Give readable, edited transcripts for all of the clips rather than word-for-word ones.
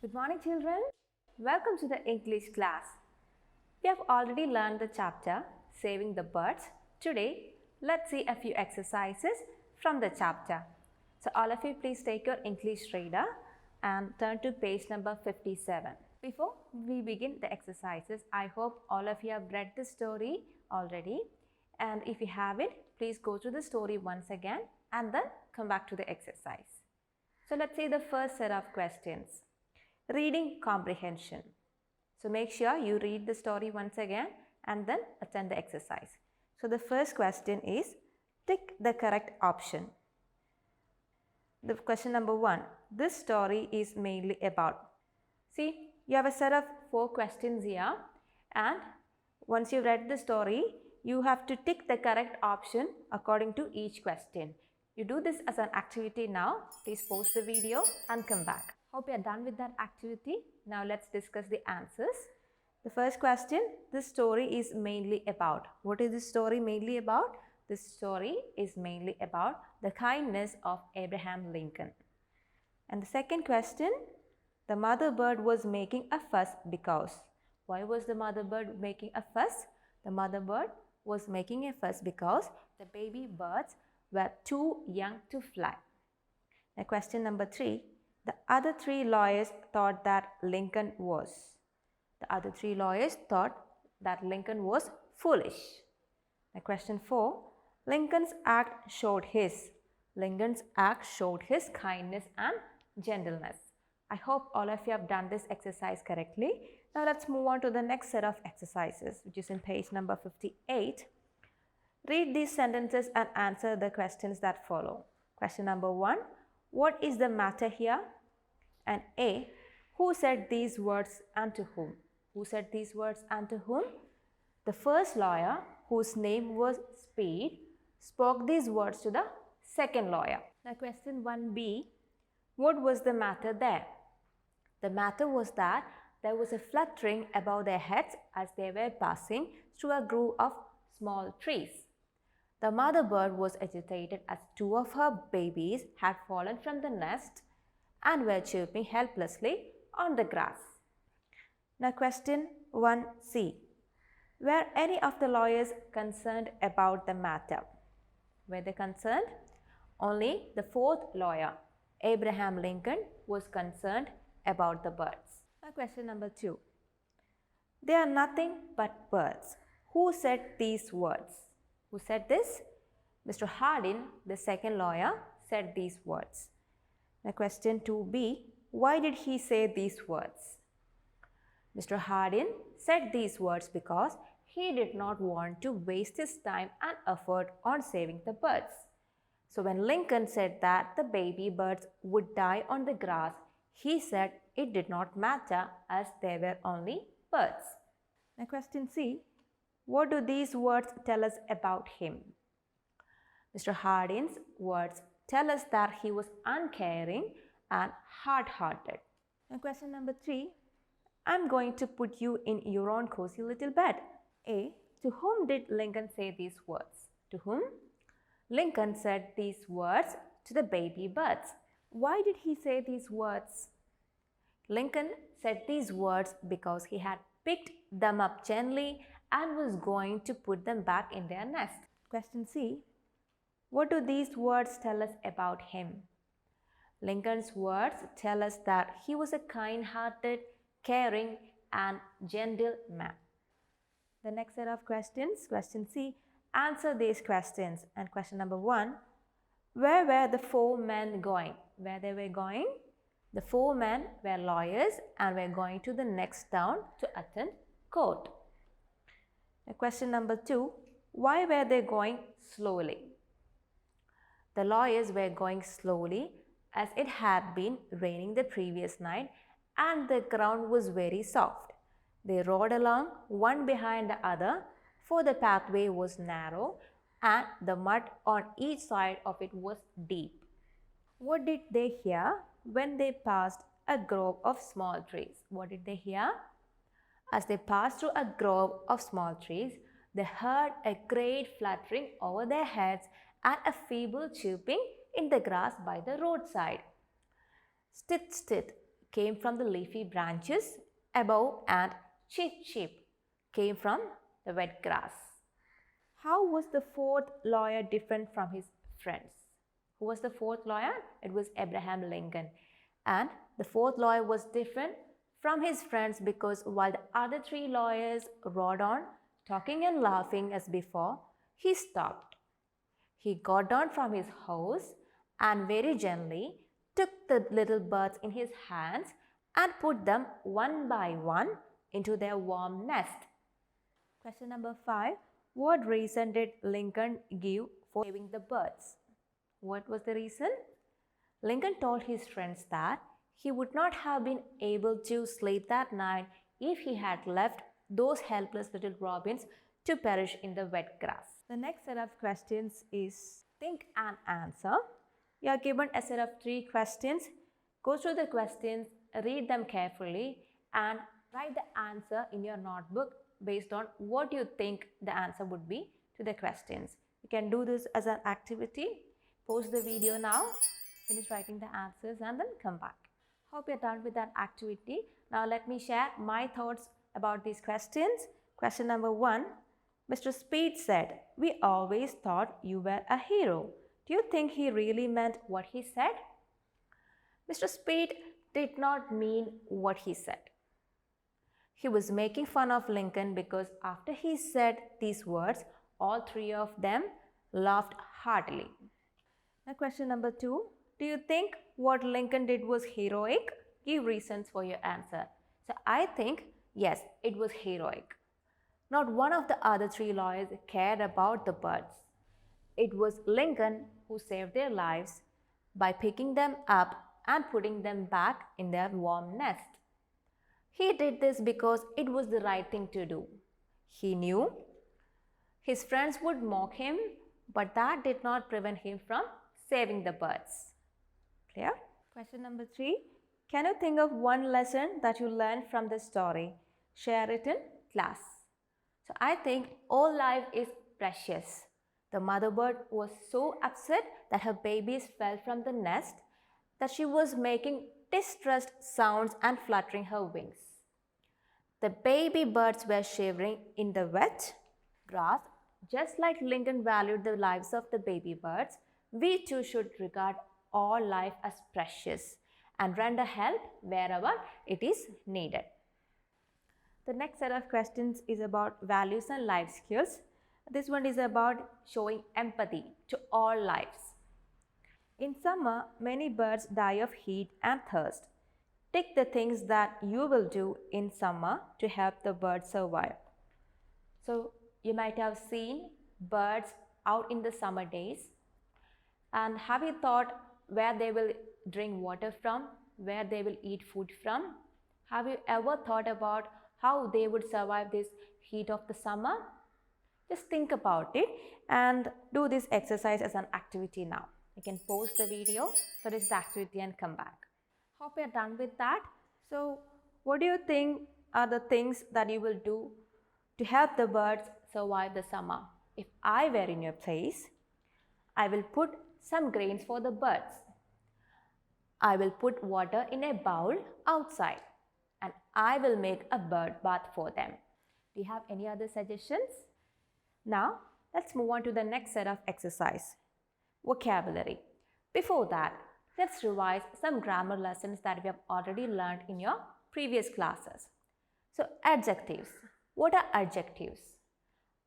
Good morning, children. Welcome to the English class. We have already learned the chapter Saving the Birds. Today, let's see a few exercises from the chapter. So, all of you please take your English reader and turn to page number 57. Before we begin the exercises, I hope all of you have read the story already. And if you haven't, please go to the story once again and then come back to the exercise. So, let's see the first set of questions. Reading comprehension. So make sure you read the story once again and then attend the exercise. So the first question is tick the correct option. The question number 1. This story is mainly about. See, you have a set of 4 questions here, and once you read the story, you have to tick the correct option according to each question. You do this as an activity now. Please pause the video and come back. Hope you are done with that activity. Now let's discuss the answers. The first question, this story is mainly about. What is this story mainly about? This story is mainly about the kindness of Abraham Lincoln. And the second question, the mother bird was making a fuss because. Why was the mother bird making a fuss? The mother bird was making a fuss because the baby birds were too young to fly. Now question number 3. The other 3 lawyers thought that Lincoln was. The other 3 lawyers thought that Lincoln was foolish. Now question 4. Lincoln's act showed his kindness and gentleness. I hope all of you have done this exercise correctly. Now let's move on to the next set of exercises, which is in page number 58. Read these sentences and answer the questions that follow. Question number 1. What is the matter here? And A. Who said these words and to whom? Who said these words and to whom? The first lawyer, whose name was Speed, spoke these words to the second lawyer. Now question 1B. What was the matter there? The matter was that there was a fluttering above their heads as they were passing through a grove of small trees. The mother bird was agitated as 2 of her babies had fallen from the nest and were chirping helplessly on the grass. Now question 1C. Were any of the lawyers concerned about the matter? Were they concerned? Only the 4th lawyer, Abraham Lincoln, was concerned about the birds. Now question number 2. They are nothing but birds. Who said these words? Who said this? Mr. Hardin, the second lawyer, said these words. Now question 2B. Why did he say these words? Mr. Hardin said these words because he did not want to waste his time and effort on saving the birds. So when Lincoln said that the baby birds would die on the grass, he said it did not matter as they were only birds. Now question C. What do these words tell us about him? Mr. Hardin's words tell us that he was uncaring and hard-hearted. Now question number 3. I'm going to put you in your own cozy little bed. A. To whom did Lincoln say these words? To whom? Lincoln said these words to the baby birds. Why did he say these words? Lincoln said these words because he had picked them up gently and was going to put them back in their nest. Question C. What do these words tell us about him? Lincoln's words tell us that he was a kind-hearted, caring and gentle man. The next set of questions, question C. Answer these questions. And question number 1. Where were the 4 men going? Where they were going? The 4 men were lawyers and were going to the next town to attend court. Question number 2. Why were they going slowly? The lawyers were going slowly as it had been raining the previous night and the ground was very soft. They rode along one behind the other, for the pathway was narrow and the mud on each side of it was deep. What did they hear when they passed a grove of small trees? What did they hear? As they passed through a grove of small trees, they heard a great fluttering over their heads and a feeble chirping in the grass by the roadside. Stit, stit, came from the leafy branches above, and chip chip came from the wet grass. How was the fourth lawyer different from his friends? Who was the fourth lawyer? It was Abraham Lincoln. And the fourth lawyer was different from his friends because while the other three lawyers rode on, talking and laughing as before, he stopped. He got down from his horse and very gently took the little birds in his hands and put them one by one into their warm nest. Question number 5. What reason did Lincoln give for saving the birds? What was the reason? Lincoln told his friends that he would not have been able to sleep that night if he had left those helpless little robins to perish in the wet grass. The next set of questions is think and answer. You are given a set of 3 questions. Go through the questions, read them carefully, and write the answer in your notebook based on what you think the answer would be to the questions. You can do this as an activity. Pause the video now, finish writing the answers, and then come back. Hope you're done with that activity. Now let me share my thoughts about these questions. Question number 1. Mr. Speed said, "We always thought you were a hero." Do you think he really meant what he said? Mr. Speed did not mean what he said. He was making fun of Lincoln because after he said these words, all 3 of them laughed heartily. Now question number 2. Do you think what Lincoln did was heroic? Give reasons for your answer. So I think yes, it was heroic. Not one of the other 3 lawyers cared about the birds. It was Lincoln who saved their lives by picking them up and putting them back in their warm nest. He did this because it was the right thing to do. He knew his friends would mock him, but that did not prevent him from saving the birds. Clear? Question number 3. Can you think of one lesson that you learned from this story? Share it in class. So I think all life is precious. The mother bird was so upset that her babies fell from the nest that she was making distressed sounds and fluttering her wings. The baby birds were shivering in the wet grass. Just like Lincoln valued the lives of the baby birds, we too should regard all life as precious and render help wherever it is needed. The next set of questions is about values and life skills. This one is about showing empathy to all lives. In summer, many birds die of heat and thirst. Take the things that you will do in summer to help the birds survive. So you might have seen birds out in the summer days. And have you thought where they will drink water from, where they will eat food from? Have you ever thought about how they would survive this heat of the summer? Just think about it and do this exercise as an activity now. You can pause the video, finish the activity and come back. Hope you're done with that. So what do you think are the things that you will do to help the birds survive the summer? If I were in your place, I will put some grains for the birds. I will put water in a bowl outside and I will make a bird bath for them. Do you have any other suggestions? Now, let's move on to the next set of exercise. Vocabulary. Before that, let's revise some grammar lessons that we have already learned in your previous classes. So, adjectives. What are adjectives?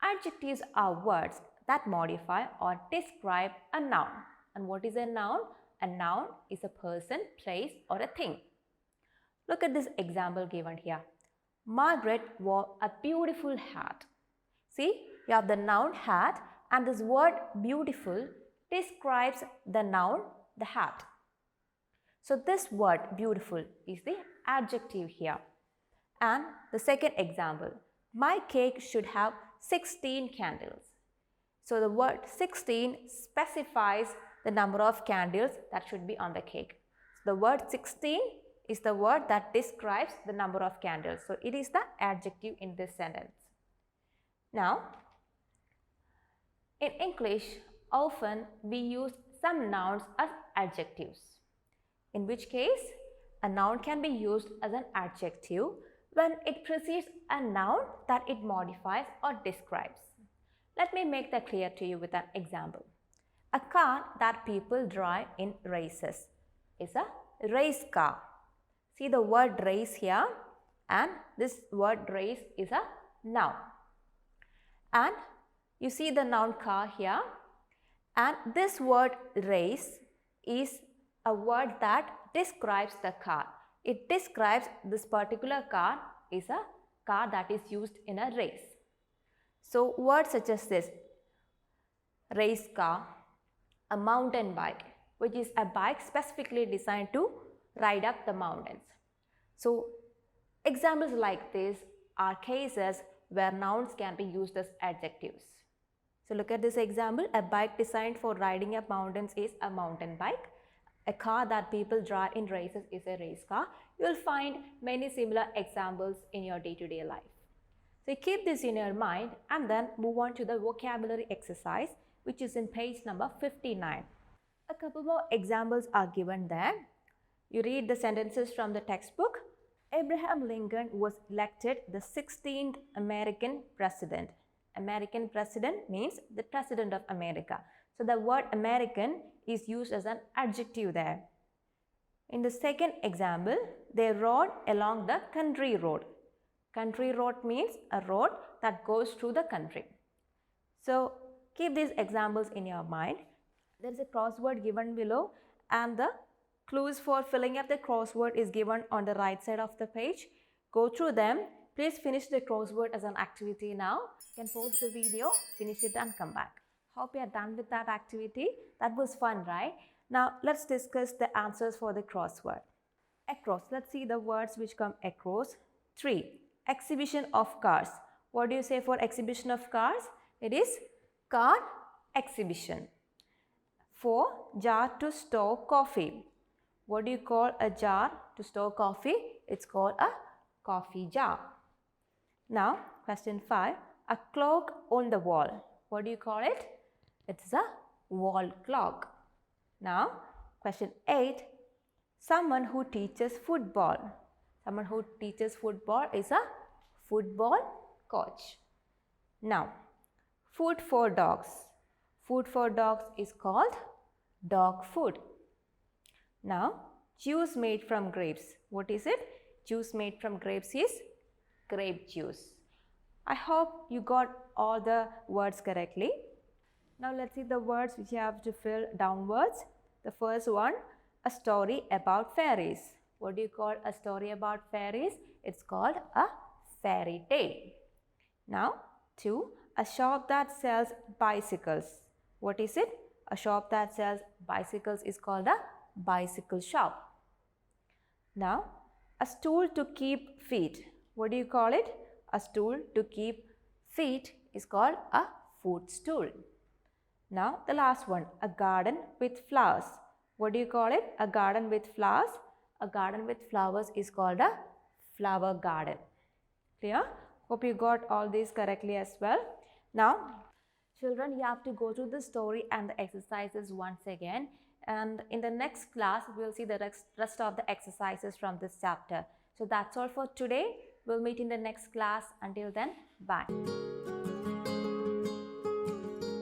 Adjectives are words that modify or describe a noun. And what is a noun? A noun is a person, place or a thing. Look at this example given here. Margaret wore a beautiful hat. See, you have the noun hat and this word beautiful describes the noun, the hat. So this word beautiful is the adjective here. And the second example, my cake should have 16 candles. So the word 16 specifies the number of candles that should be on the cake. So the word 16 is the word that describes the number of candles. So it is the adjective in this sentence. Now, in English, often we use some nouns as adjectives. In which case, a noun can be used as an adjective when it precedes a noun that it modifies or describes. Let me make that clear to you with an example. A car that people drive in races is a race car. See the word race here, and this word race is a noun. And you see the noun car here, and this word race is a word that describes the car. It describes this particular car is a car that is used in a race. So words such as this, race car, a mountain bike, which is a bike specifically designed to ride up the mountains. So examples like this are cases where nouns can be used as adjectives. So look at this example. A bike designed for riding up mountains is a mountain bike. A car that people drive in races is a race car. You will find many similar examples in your day-to-day life. So keep this in your mind and then move on to the vocabulary exercise, which is in page number 59. A couple more examples are given there. You read the sentences from the textbook. Abraham Lincoln was elected the 16th American president. American president means the president of America. So the word American is used as an adjective there. In the second example, they rode along the country road. Country road means a road that goes through the country. So keep these examples in your mind. There is a crossword given below, and the clues for filling up the crossword is given on the right side of the page. Go through them. Please finish the crossword as an activity now. You can pause the video, finish it and come back. Hope you are done with that activity. That was fun, right? Now let's discuss the answers for the crossword. Across. Let's see the words which come across. 3. Exhibition of cars. What do you say for exhibition of cars? It is car exhibition. 4. Jar to store coffee. What do you call a jar to store coffee? It's called a coffee jar. Now, question 5. A clock on the wall. What do you call it? It's a wall clock. Now, question 8. Someone who teaches football. Someone who teaches football is a football coach. Now, food for dogs. Food for dogs is called dog food. Now, juice made from grapes. What is it? Juice made from grapes is grape juice. I hope you got all the words correctly. Now let's see the words which you have to fill downwards. The first one, a story about fairies. What do you call a story about fairies? It's called a fairy tale. Now, 2, a shop that sells bicycles. What is it? A shop that sells bicycles is called a bicycle shop. Now, a stool to keep feet. What do you call it? A stool to keep feet is called a footstool. Now, the last one, a garden with flowers. What do you call it? A garden with flowers. A garden with flowers is called a flower garden. Clear? Hope you got all these correctly as well. Now, children, you have to go through the story and the exercises once again. And in the next class, we'll see the rest of the exercises from this chapter. So that's all for today. We'll meet in the next class. Until then, bye.